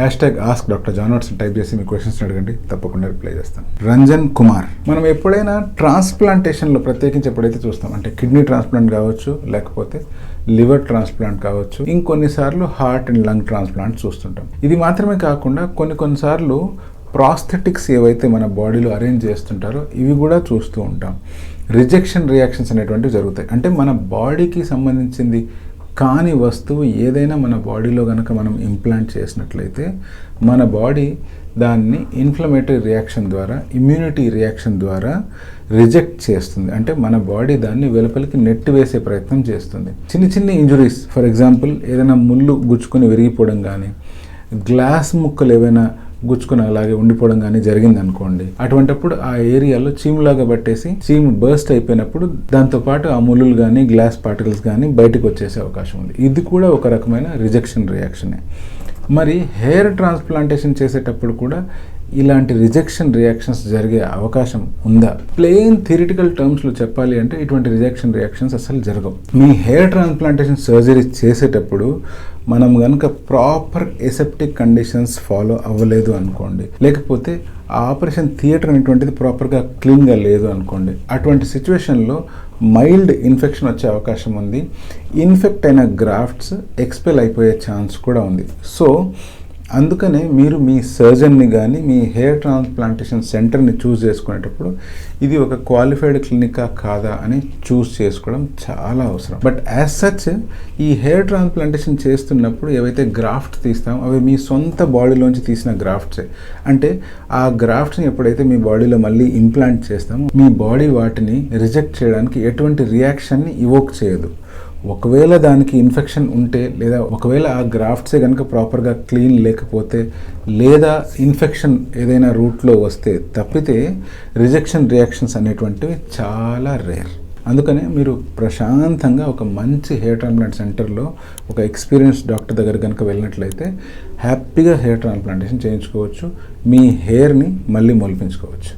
Ask doctor John Watson type చేసి మీ questions అడగండి, తప్పకుండా రిప్లై చేస్తాను. రంజన్ కుమార్, మనం ఎప్పుడైనా ట్రాన్స్ప్లాంటేషన్లో ప్రత్యేకించి ఎప్పుడైతే చూస్తాం అంటే కిడ్నీ ట్రాన్స్ప్లాంట్ కావచ్చు, లేకపోతే లివర్ ట్రాన్స్ప్లాంట్ కావచ్చు, ఇంకొన్నిసార్లు హార్ట్ అండ్ లంగ్ ట్రాన్స్ప్లాంట్ చూస్తుంటాం. ఇది మాత్రమే కాకుండా కొన్నిసార్లు ప్రాస్థెటిక్స్ ఏవైతే మన బాడీలో అరేంజ్ చేస్తుంటారో ఇవి కూడా చూస్తూ ఉంటాం. రిజెక్షన్ రియాక్షన్స్ అనేటువంటివి జరుగుతాయి. అంటే మన బాడీకి సంబంధించింది కాని వస్తువు ఏదైనా మన బాడీలో కనుక మనం ఇంప్లాంట్ చేసినట్లయితే మన బాడీ దాన్ని ఇన్ఫ్లమేటరీ రియాక్షన్ ద్వారా, ఇమ్యూనిటీ రియాక్షన్ ద్వారా రిజెక్ట్ చేస్తుంది. అంటే మన బాడీ దాన్ని వెలుపలికి నెట్టివేసే ప్రయత్నం చేస్తుంది. చిన్న ఇంజురీస్, ఫర్ ఎగ్జాంపుల్ ఏదైనా ముళ్ళు గుచ్చుకొని విరిగిపోవడం కానీ, గ్లాస్ ముక్కలు ఏవైనా గుచ్చుకుని అలాగే ఉండిపోవడం కానీ జరిగింది అనుకోండి, అటువంటిప్పుడు ఆ ఏరియాలో చీములాగా పట్టేసి చీము బర్స్ట్ అయిపోయినప్పుడు దాంతోపాటు ఆ ముళ్ళులు కానీ గ్లాస్ పార్టికల్స్ కానీ బయటకు వచ్చేసే అవకాశం ఉంది. ఇది కూడా ఒక రకమైన రిజెక్షన్ రియాక్షనే. మరి హెయిర్ ట్రాన్స్ప్లాంటేషన్ చేసేటప్పుడు కూడా ఇలాంటి రిజెక్షన్ రియాక్షన్స్ జరిగే అవకాశం ఉందా? ప్లెయిన్ థియరిటికల్ టర్మ్స్లో చెప్పాలి అంటే ఇటువంటి రిజెక్షన్ రియాక్షన్స్ అసలు జరగవు. మీ హెయిర్ ట్రాన్స్ప్లాంటేషన్ సర్జరీ చేసేటప్పుడు మనం కనుక ప్రాపర్ ఎసెప్టిక్ కండిషన్స్ ఫాలో అవ్వలేదు అనుకోండి, లేకపోతే ఆ ఆపరేషన్ థియేటర్ అనేటువంటిది ప్రాపర్గా క్లీన్గా లేదు అనుకోండి, అటువంటి సిచ్యువేషన్లో మైల్డ్ ఇన్ఫెక్షన్ వచ్చే అవకాశం ఉంది. ఇన్ఫెక్ట్ అయిన గ్రాఫ్ట్స్ ఎక్స్పెల్ అయిపోయే ఛాన్స్ కూడా ఉంది. సో అందుకనే మీరు మీ సర్జన్ని కానీ మీ హెయిర్ ట్రాన్స్ప్లాంటేషన్ సెంటర్ని చూస్ చేసుకునేటప్పుడు ఇది ఒక క్వాలిఫైడ్ క్లినికా కాదా అని చూస్ చేసుకోవడం చాలా అవసరం. బట్ యాజ్ సచ్ ఈ హెయిర్ ట్రాన్స్ప్లాంటేషన్ చేస్తున్నప్పుడు ఏవైతే గ్రాఫ్ట్స్ తీస్తామో అవి మీ సొంత బాడీలోంచి తీసిన గ్రాఫ్ట్సే. అంటే ఆ గ్రాఫ్ట్స్ని ఎప్పుడైతే మీ బాడీలో మళ్ళీ ఇంప్లాంట్ చేస్తామో మీ బాడీ వాటిని రిజెక్ట్ చేయడానికి ఎటువంటి రియాక్షన్ని ఇవోక్ చేయదు. ఒకవేళ దానికి ఇన్ఫెక్షన్ ఉంటే, లేదా ఒకవేళ ఆ గ్రాఫ్ట్సే కనుక ప్రాపర్గా క్లీన్ లేకపోతే, లేదా ఇన్ఫెక్షన్ ఏదైనా రూట్లో వస్తే తప్పితే రిజెక్షన్ రియాక్షన్స్ అనేటువంటివి చాలా రేర్. అందుకనే మీరు ప్రశాంతంగా ఒక మంచి హెయిర్ ట్రాన్స్ప్లాంట్ సెంటర్లో ఒక ఎక్స్పీరియన్స్డ్ డాక్టర్ దగ్గర కనుక వెళ్ళినట్లయితే హ్యాపీగా హెయిర్ ట్రాన్స్ప్లాంటేషన్ చేయించుకోవచ్చు, మీ హెయిర్ని మళ్ళీ మొలిపించుకోవచ్చు.